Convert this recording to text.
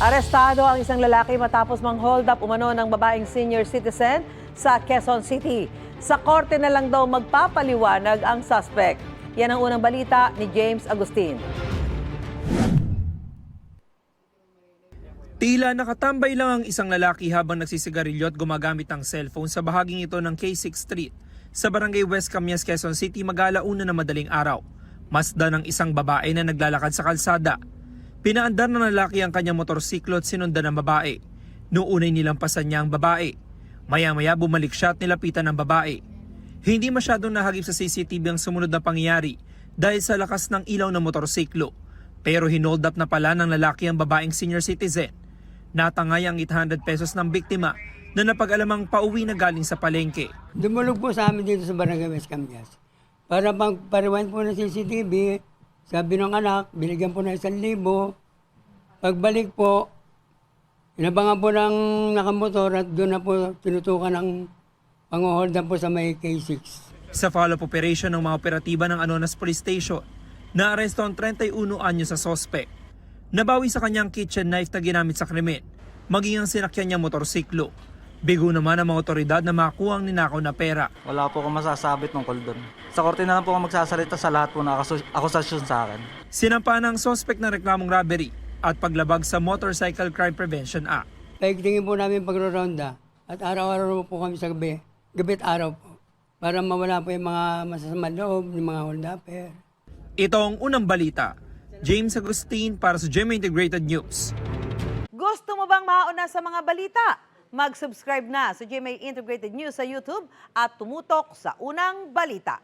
Arestado ang isang lalaki matapos mang-hold up umano ng babaeng senior citizen sa Quezon City. Sa korte na lang daw magpapaliwanag ang suspect. Yan ang unang balita ni James Agustin. Tila nakatambay lang ang isang lalaki habang nagsisigarilyo at gumagamit ng cellphone sa bahaging ito ng K6 Street sa Barangay West Camias, Quezon City mag-alauna na madaling araw. Masdan ng isang babae na naglalakad sa kalsada. Pinaandar ng lalaki ang kanyang motorsiklo at sinundan ng babae. Noong unay nilampasan niya ang babae. Maya-maya bumalik siya at nilapitan ng babae. Hindi masyadong nahagip sa CCTV ang sumunod na pangyayari dahil sa lakas ng ilaw ng motorsiklo. Pero hinold up na pala ng lalaki ang babaeng senior citizen. Natangay ang 800 pesos ng biktima na napag-alamang pauwi na galing sa palengke. Dumulog po sa amin dito sa Barangay West Camias. Para pagpariwan po ng CCTV, sabi ng anak, binigyan po ng 1,000. Pagbalik po, inabangan po ng nakamotor at doon na po tinutukan ng pang-hold po sa may K6. Sa follow-up operation ng mga operatiba ng Anonas Police Station, naaresto ang 31 anyo sa sospek. Nabawi sa kanyang kitchen knife na ginamit sa krimen, maging ang sinakyan niyang motorsiklo. Bigo naman ang mga otoridad na makuha ang ninakaw na pera. Wala po akong masasabi tungkol doon. Sa korte na lang po ako magsasalita sa lahat po na akusasyon sa akin. Sinampahan ng sospek ng reklamong robbery at paglabag sa Motorcycle Crime Prevention Act. Paigtingin po namin pagro-ronda at araw-araw po kami sa gabi, gabit araw po, para mawala po yung mga masasamang loob, yung mga hold-upper. Ito ang unang balita. James Agustin para sa GMA Integrated News. Gusto mo bang mauna sa mga balita? Mag-subscribe na sa GMA Integrated News sa YouTube at tumutok sa unang balita.